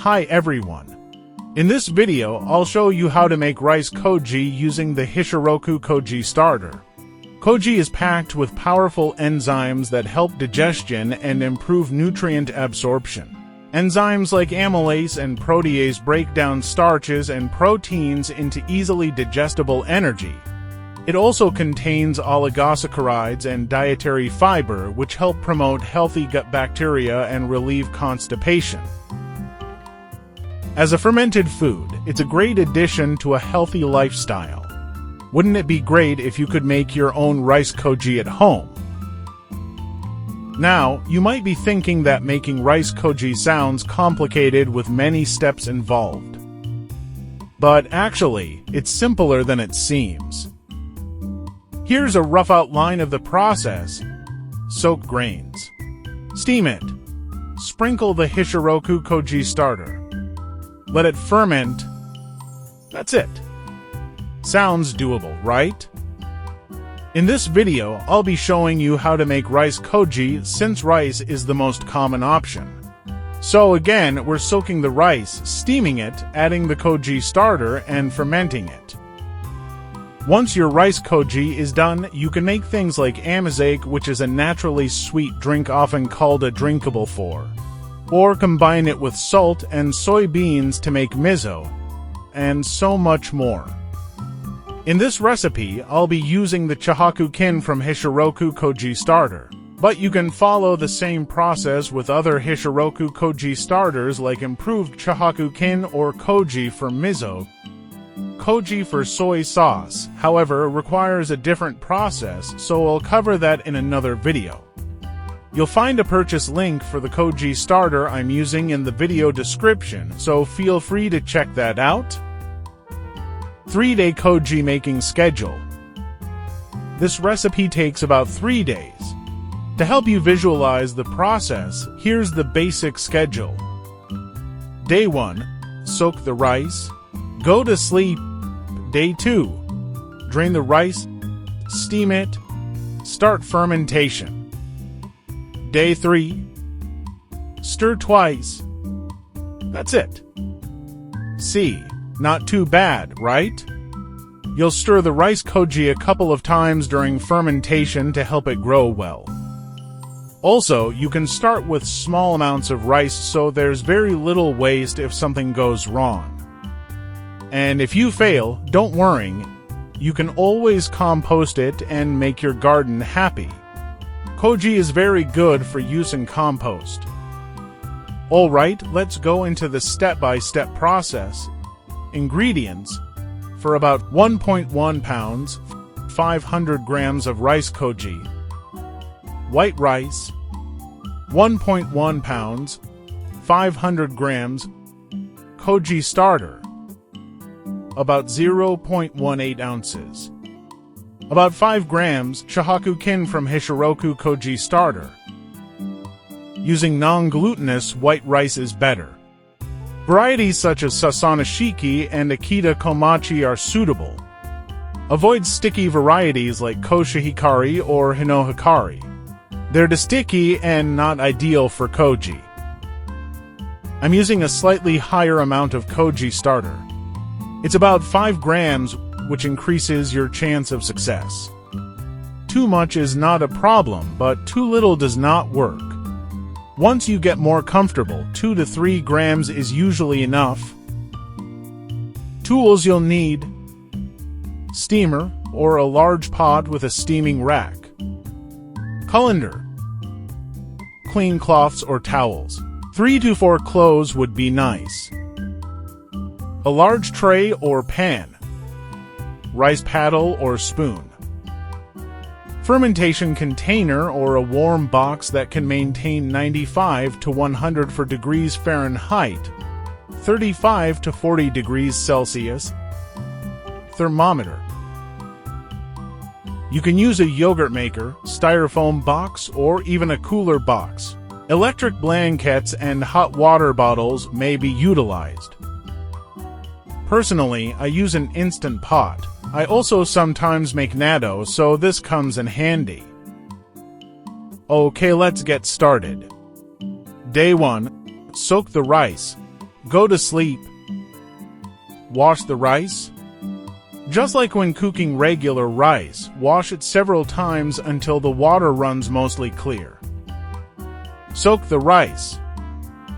Hi everyone. In this video, I'll show you how to make rice koji using the Hishiroku Koji Starter. Koji is packed with powerful enzymes that help digestion and improve nutrient absorption. Enzymes like amylase and protease break down starches and proteins into easily digestible energy. It also contains oligosaccharides and dietary fiber, which help promote healthy gut bacteria and relieve constipation. As a fermented food, it's a great addition to a healthy lifestyle. Wouldn't it be great if you could make your own rice koji at home? Now, you might be thinking that making rice koji sounds complicated with many steps involved. But actually, it's simpler than it seems. Here's a rough outline of the process. Soak grains. Steam it. Sprinkle the Hishiroku Koji Starter. Let it ferment. That's it. Sounds doable, right? In this video, I'll be showing you how to make rice koji since rice is the most common option. So again, we're soaking the rice, steaming it, adding the koji starter, and fermenting it. Once your rice koji is done, you can make things like amylase, which is a naturally sweet drink often called a drinkable four. Or combine it with salt and soybeans to make miso, and so much more. In this recipe, I'll be using the Chihaku-kin from Hishiroku Koji Starter, but you can follow the same process with other Hishiroku Koji Starters like improved Chihaku-kin or koji for miso. Koji for soy sauce, however, requires a different process, so I'll cover that in another video. You'll find a purchase link for the koji starter I'm using in the video description, so feel free to check that out. 3-day koji making schedule. This recipe takes about 3 days. To help you visualize the process, here's the basic schedule. Day 1. Soak the rice. Go to sleep. Day 2. Drain the rice. Steam it. Start fermentation. Day 3. Stir twice. That's it. See, not too bad, right? You'll stir the rice koji a couple of times during fermentation to help it grow well. Also, you can start with small amounts of rice so there's very little waste if something goes wrong. And if you fail, don't worry. You can always compost it and make your garden happy. Koji is very good for use in compost. Alright, let's go into the step-by-step process. Ingredients: for about 1.1 pounds, 500 grams of rice koji. White rice, 1.1 pounds, 500 grams. Koji starter, about 0.18 ounces. About 5 grams Chihaku-kin from Hishiroku Koji Starter. Using non-glutinous white rice is better. Varieties such as Sasanashiki and Akita Komachi are suitable. Avoid sticky varieties like Koshihikari or Hinohikari. They're too sticky and not ideal for koji. I'm using a slightly higher amount of koji starter. It's about 5 grams, which increases your chance of success. Too much is not a problem, but too little does not work. Once you get more comfortable, 2 to 3 grams is usually enough. Tools you'll need: steamer, or a large pot with a steaming rack. Colander. Clean cloths or towels. 3 to 4 clothes would be nice. A large tray or pan. Rice paddle or spoon. Fermentation container or a warm box that can maintain 95 to 100 degrees Fahrenheit, 35 to 40 degrees Celsius. Thermometer. You can use a yogurt maker, styrofoam box, or even a cooler box. Electric blankets and hot water bottles may be utilized. Personally, I use an instant pot. I also sometimes make natto, so this comes in handy. Okay, let's get started. Day 1. Soak the rice. Go to sleep. Wash the rice. Just like when cooking regular rice, wash it several times until the water runs mostly clear. Soak the rice.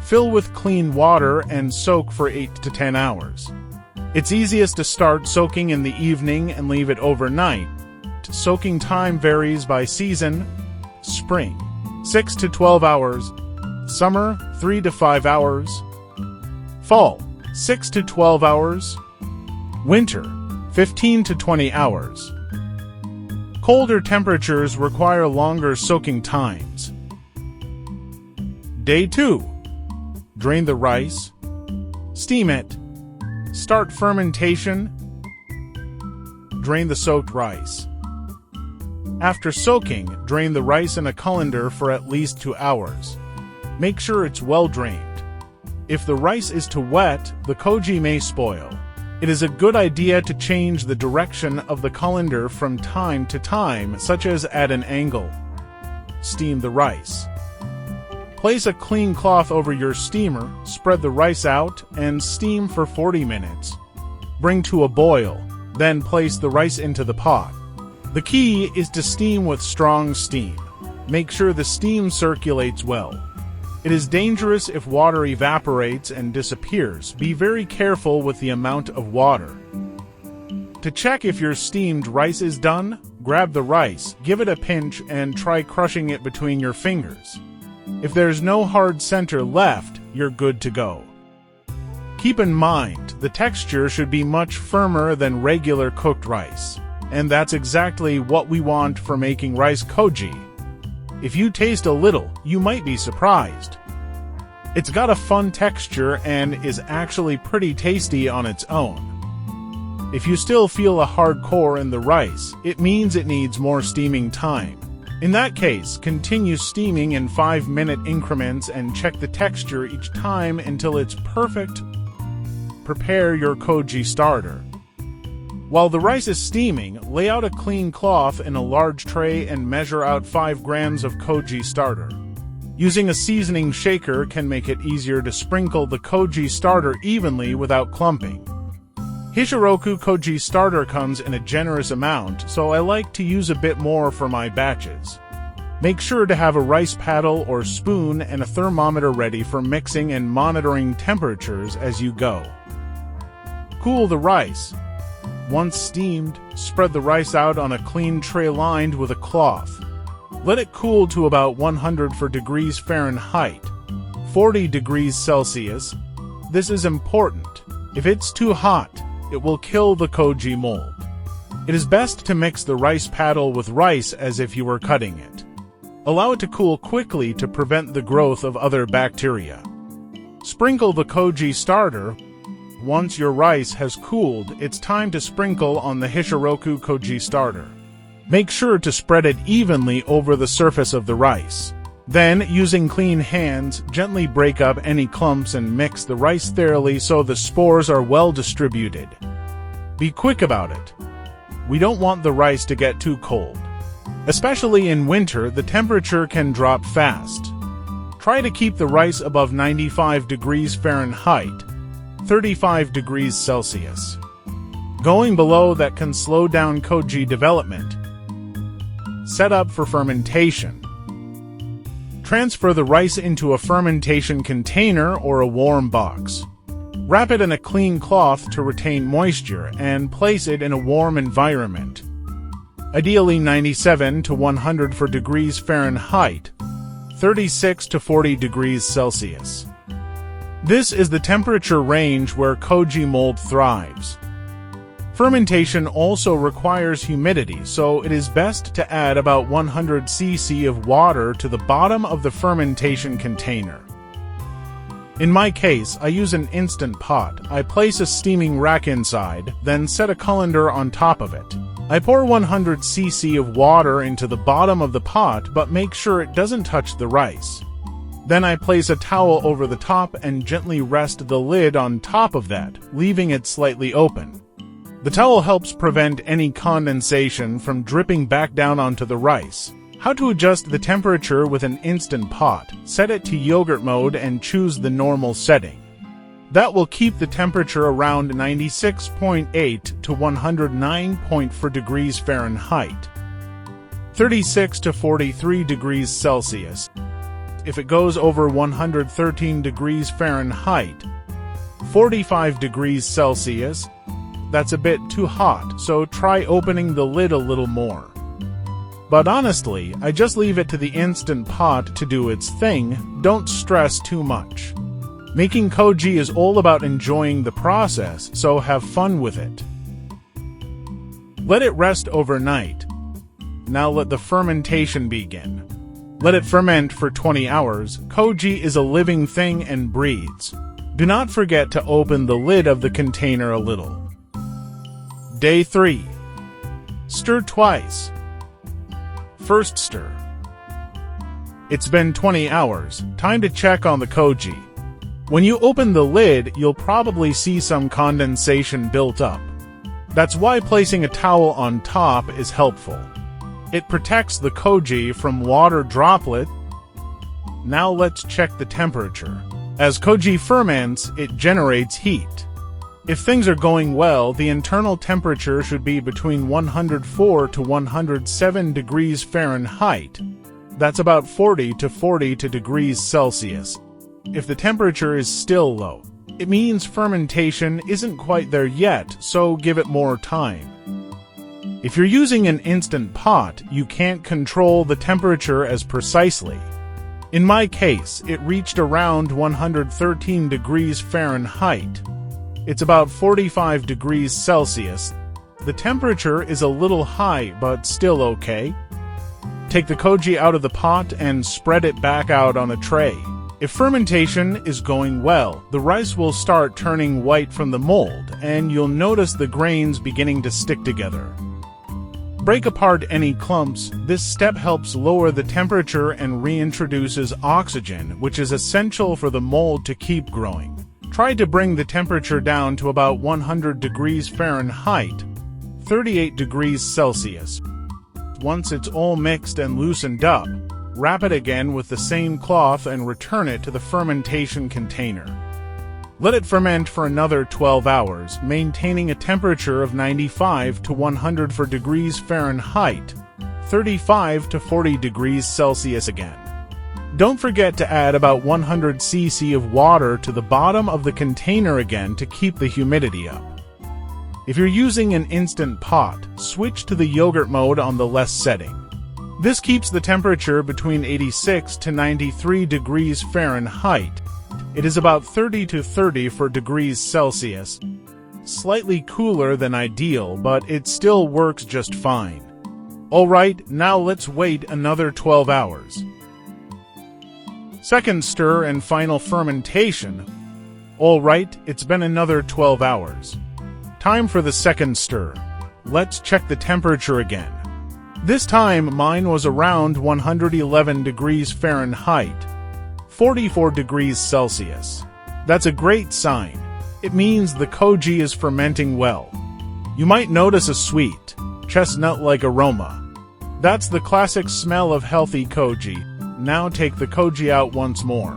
Fill with clean water and soak for 8 to 10 hours. It's easiest to start soaking in the evening and leave it overnight. Soaking time varies by season. Spring, 6 to 12 hours. Summer, 3 to 5 hours. Fall, 6 to 12 hours. Winter, 15 to 20 hours. Colder temperatures require longer soaking times. Day 2. Drain the rice. Steam it. Start fermentation. Drain the soaked rice. After soaking, drain the rice in a colander for at least 2 hours. Make sure it's well drained. If the rice is too wet, the koji may spoil. It is a good idea to change the direction of the colander from time to time, such as at an angle. Steam the rice. Place a clean cloth over your steamer, spread the rice out, and steam for 40 minutes. Bring to a boil, then place the rice into the pot. The key is to steam with strong steam. Make sure the steam circulates well. It is dangerous if water evaporates and disappears. Be very careful with the amount of water. To check if your steamed rice is done, grab the rice, give it a pinch, and try crushing it between your fingers. If there's no hard center left, you're good to go. Keep in mind, the texture should be much firmer than regular cooked rice. And that's exactly what we want for making rice koji. If you taste a little, you might be surprised. It's got a fun texture and is actually pretty tasty on its own. If you still feel a hard core in the rice, it means it needs more steaming time. In that case, continue steaming in 5-minute increments and check the texture each time until it's perfect. Prepare your koji starter. While the rice is steaming, lay out a clean cloth in a large tray and measure out 5 grams of koji starter. Using a seasoning shaker can make it easier to sprinkle the koji starter evenly without clumping. Hishiroku Koji Starter comes in a generous amount, so I like to use a bit more for my batches. Make sure to have a rice paddle or spoon and a thermometer ready for mixing and monitoring temperatures as you go. Cool the rice. Once steamed, spread the rice out on a clean tray lined with a cloth. Let it cool to about 104 degrees Fahrenheit, 40 degrees Celsius. This is important. If it's too hot, it will kill the koji mold. It is best to mix the rice paddle with rice as if you were cutting it. Allow it to cool quickly to prevent the growth of other bacteria. Sprinkle the koji starter. Once your rice has cooled, it's time to sprinkle on the Hishiroku Koji Starter. Make sure to spread it evenly over the surface of the rice. Then, using clean hands, gently break up any clumps and mix the rice thoroughly so the spores are well distributed. Be quick about it. We don't want the rice to get too cold. Especially in winter, the temperature can drop fast. Try to keep the rice above 95 degrees Fahrenheit, 35 degrees Celsius. Going below that can slow down koji development. Set up for fermentation. Transfer the rice into a fermentation container or a warm box. Wrap it in a clean cloth to retain moisture and place it in a warm environment. Ideally 97 to 104 degrees Fahrenheit, 36 to 40 degrees Celsius. This is the temperature range where koji mold thrives. Fermentation also requires humidity, so it is best to add about 100 cc of water to the bottom of the fermentation container. In my case, I use an instant pot. I place a steaming rack inside, then set a colander on top of it. I pour 100 cc of water into the bottom of the pot, but make sure it doesn't touch the rice. Then I place a towel over the top and gently rest the lid on top of that, leaving it slightly open. The towel helps prevent any condensation from dripping back down onto the rice. How to adjust the temperature with an instant pot. Set it to yogurt mode and choose the normal setting. That will keep the temperature around 96.8 to 109.4 degrees Fahrenheit, 36 to 43 degrees Celsius. If it goes over 113 degrees Fahrenheit, 45 degrees Celsius, that's a bit too hot, so try opening the lid a little more. But honestly, I just leave it to the Instant Pot to do its thing. Don't stress too much. Making koji is all about enjoying the process, so have fun with it. Let it rest overnight. Now let the fermentation begin. Let it ferment for 20 hours. Koji is a living thing and breathes. Do not forget to open the lid of the container a little. Day 3. Stir twice. First stir. It's been 20 hours. Time to check on the koji. When you open the lid, you'll probably see some condensation built up. That's why placing a towel on top is helpful. It protects the koji from water droplet. Now let's check the temperature. As koji ferments, it generates heat. If things are going well, the internal temperature should be between 104 to 107 degrees Fahrenheit. That's about 40 to 42 degrees Celsius. If the temperature is still low, it means fermentation isn't quite there yet, so give it more time. If you're using an Instant Pot, you can't control the temperature as precisely. In my case, it reached around 113 degrees Fahrenheit. It's about 45 degrees Celsius. The temperature is a little high, but still okay. Take the koji out of the pot and spread it back out on a tray. If fermentation is going well, the rice will start turning white from the mold, and you'll notice the grains beginning to stick together. Break apart any clumps. This step helps lower the temperature and reintroduces oxygen, which is essential for the mold to keep growing. Try to bring the temperature down to about 100 degrees Fahrenheit, 38 degrees Celsius. Once it's all mixed and loosened up, wrap it again with the same cloth and return it to the fermentation container. Let it ferment for another 12 hours, maintaining a temperature of 95 to 104 degrees Fahrenheit, 35 to 40 degrees Celsius again. Don't forget to add about 100 cc of water to the bottom of the container again to keep the humidity up. If you're using an Instant Pot, switch to the yogurt mode on the less setting. This keeps the temperature between 86 to 93 degrees Fahrenheit. It is about 30 to 34 degrees Celsius. Slightly cooler than ideal, but it still works just fine. Alright, now let's wait another 12 hours. Second stir and final fermentation. Alright, it's been another 12 hours. Time for the second stir. Let's check the temperature again. This time mine was around 111 degrees Fahrenheit, 44 degrees Celsius. That's a great sign. It means the koji is fermenting well. You might notice a sweet, chestnut-like aroma. That's the classic smell of healthy koji. Now take the koji out once more.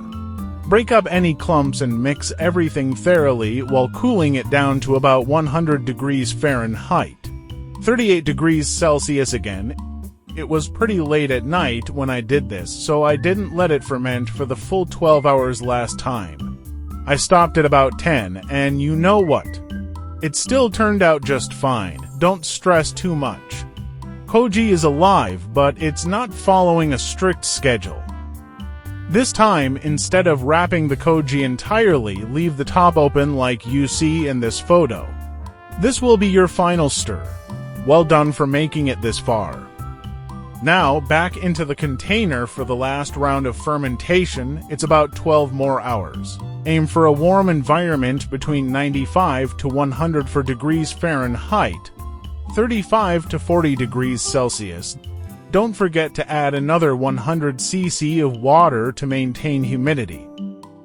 Break up any clumps and mix everything thoroughly while cooling it down to about 100 degrees Fahrenheit, 38 degrees Celsius again. It was pretty late at night when I did this, so I didn't let it ferment for the full 12 hours last time. I stopped at about 10, and you know what? It still turned out just fine. Don't stress too much. Koji is alive, but it's not following a strict schedule. This time, instead of wrapping the koji entirely, leave the top open like you see in this photo. This will be your final stir. Well done for making it this far. Now, back into the container for the last round of fermentation. It's about 12 more hours. Aim for a warm environment between 95 to 104 degrees Fahrenheit, 35 to 40 degrees Celsius. Don't forget to add another 100 cc of water to maintain humidity.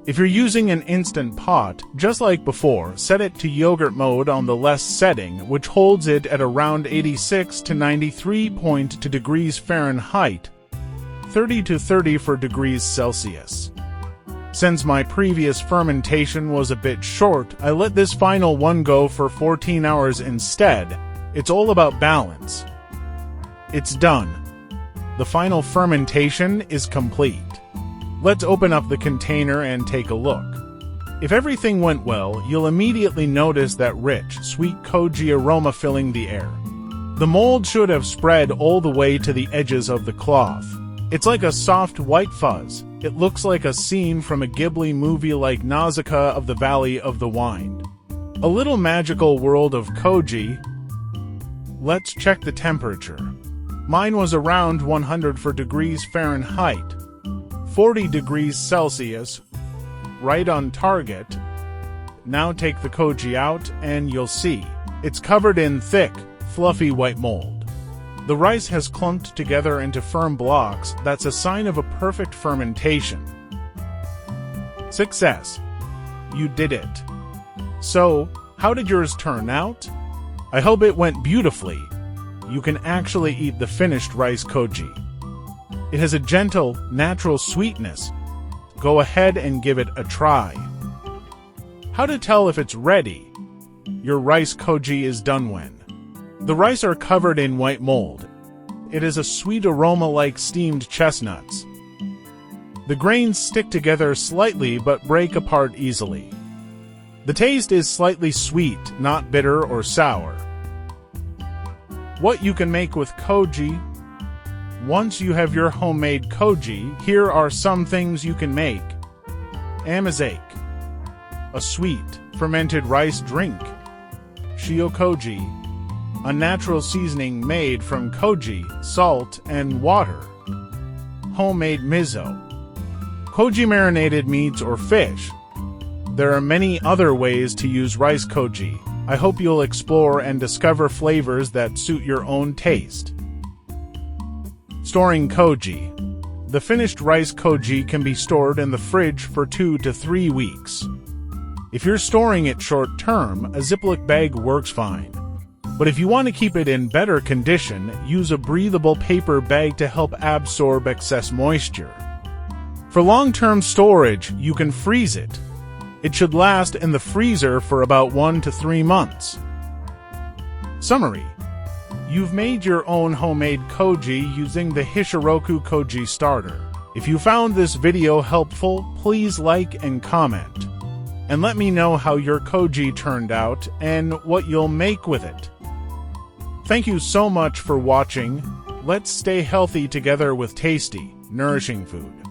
If you're using an Instant Pot, just like before, set it to yogurt mode on the less setting, which holds it at around 86 to 93.2 degrees Fahrenheit, 30 to 34 degrees Celsius. Since my previous fermentation was a bit short, I let this final one go for 14 hours instead. It's all about balance. It's done. The final fermentation is complete. Let's open up the container and take a look. If everything went well, you'll immediately notice that rich, sweet koji aroma filling the air. The mold should have spread all the way to the edges of the cloth. It's like a soft white fuzz. It looks like a scene from a Ghibli movie like Nausicaa of the Valley of the Wind. A little magical world of koji. Let's check the temperature. Mine was around 104 degrees Fahrenheit, 40 degrees Celsius, right on target. Now take the koji out and you'll see. It's covered in thick, fluffy white mold. The rice has clumped together into firm blocks. That's a sign of a perfect fermentation. Success! You did it. So, how did yours turn out? I hope it went beautifully. You can actually eat the finished rice koji. It has a gentle, natural sweetness. Go ahead and give it a try. How to tell if it's ready? Your rice koji is done when the rice are covered in white mold. It is a sweet aroma like steamed chestnuts. The grains stick together slightly but break apart easily. The taste is slightly sweet, not bitter or sour. What you can make with koji? Once you have your homemade koji, here are some things you can make. Amylase, a sweet, fermented rice drink. Shio-koji, a natural seasoning made from koji, salt, and water. Homemade miso, koji marinated meats or fish. There are many other ways to use rice koji. I hope you'll explore and discover flavors that suit your own taste. Storing koji. The finished rice koji can be stored in the fridge for 2 to 3 weeks. If you're storing it short term, a Ziploc bag works fine. But if you want to keep it in better condition, use a breathable paper bag to help absorb excess moisture. For long-term storage, you can freeze it. It should last in the freezer for about 1 to 3 months. Summary. You've made your own homemade koji using the Hishiroku Koji Starter. If you found this video helpful, please like and comment. And let me know how your koji turned out and what you'll make with it. Thank you so much for watching. Let's stay healthy together with tasty, nourishing food.